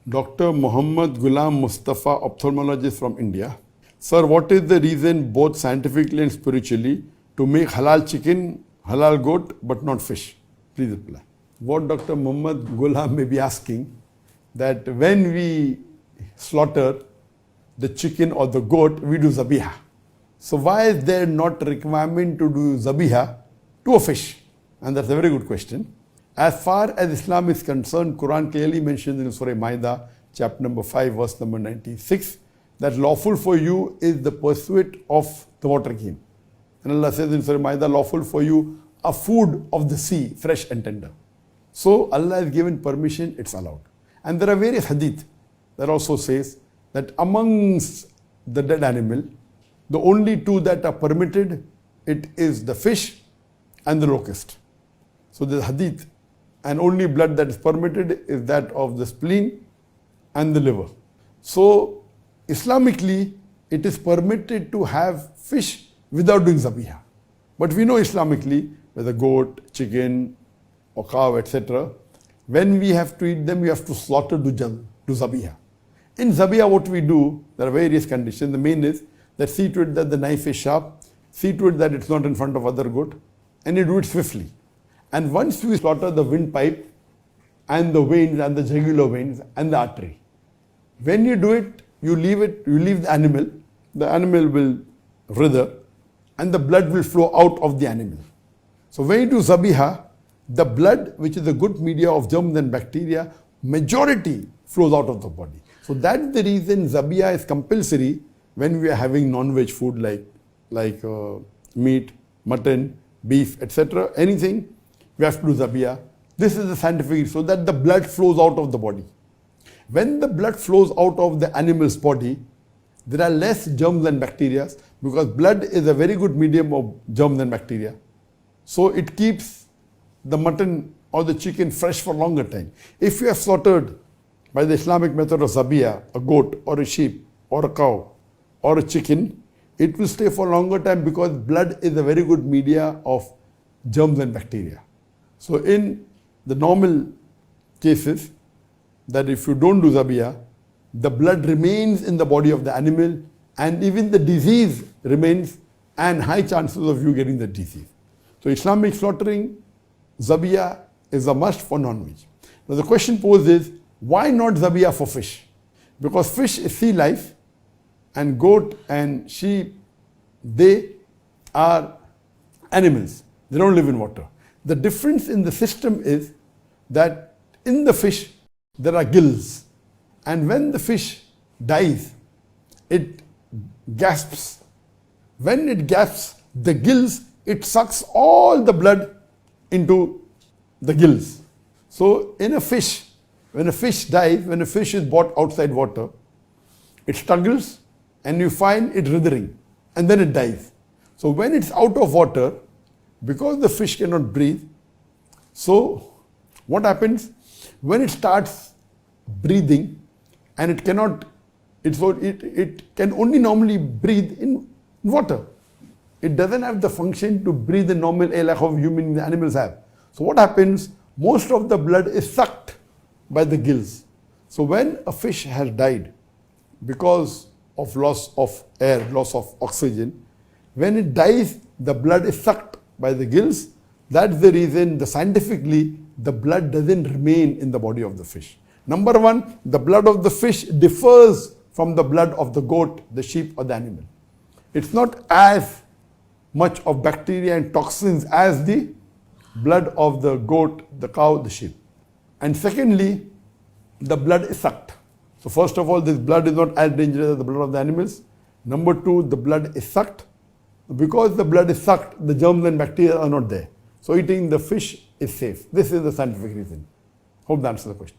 Dr. Muhammad Ghulam Mustafa, ophthalmologist from India. Sir, what is the reason both scientifically and spiritually to make halal chicken, halal goat, but not fish? Please reply. What Dr. Muhammad Ghulam may be asking, that when we slaughter the chicken or the goat, we do zabiha. So why is there not requirement to do zabiha to a fish? And that's a very good question. As far as Islam is concerned, Quran clearly mentions in Surah Maida, chapter number 5, verse number 96, that lawful for you is the pursuit of the water game. And Allah says in Surah Maida, lawful for you a food of the sea, fresh and tender. So Allah has given permission, it's allowed. And there are various hadith that also says that amongst the dead animal, the only two that are permitted, it is the fish and the locust. So the hadith, and only blood that is permitted is that of the spleen and the liver. So Islamically, it is permitted to have fish without doing zabiha. But we know Islamically, whether goat, chicken or cow, etc., when we have to eat them, we have to slaughter to zabiha. In zabiha, what we do, there are various conditions. The main is that see to it that the knife is sharp, see to it that it's not in front of other goat, and you do it swiftly. And once we slaughter the windpipe and the veins and the jugular veins and the artery, when you do it, you leave the animal will writher and the blood will flow out of the animal. So when you do zabiha, the blood, which is a good media of germs and bacteria, majority flows out of the body. So that's the reason zabiha is compulsory when we are having non-veg food like meat, mutton, beef, etc. Anything, we have to do zabiya. This is the scientific, so that the blood flows out of the body. When the blood flows out of the animal's body, there are less germs and bacteria, because blood is a very good medium of germs and bacteria. So it keeps the mutton or the chicken fresh for longer time. If you have slaughtered by the Islamic method of zabiya, a goat or a sheep or a cow or a chicken, it will stay for longer time because blood is a very good media of germs and bacteria. So in the normal cases, that if you don't do zabiya, the blood remains in the body of the animal and even the disease remains and high chances of you getting the disease. So Islamic slaughtering, zabiya is a must for non-veg. Now the question posed is, why not zabiya for fish? Because fish is sea life and goat and sheep, they are animals. They don't live in water. The difference in the system is that in the fish, there are gills. And when the fish dies, it gasps. When it gasps, the gills, it sucks all the blood into the gills. So in a fish, when a fish dies, when a fish is brought outside water, it struggles and you find it writhing and then it dies. So when it's out of water, because the fish cannot breathe, so what happens? When it starts breathing and it cannot, it can only normally breathe in water. It doesn't have the function to breathe in normal air like how human animals have. So what happens? Most of the blood is sucked by the gills. So when a fish has died because of loss of air, loss of oxygen, when it dies, the blood is sucked by the gills. That's the reason scientifically the blood doesn't remain in the body of the fish. Number one, the blood of the fish differs from the blood of the goat, the sheep or the animal. It's not as much of bacteria and toxins as the blood of the goat, the cow, the sheep. And secondly, the blood is sucked. So first of all, this blood is not as dangerous as the blood of the animals. Number two, the blood is sucked. Because the blood is sucked, the germs and bacteria are not there. So eating the fish is safe. This is the scientific reason. Hope that answers the question.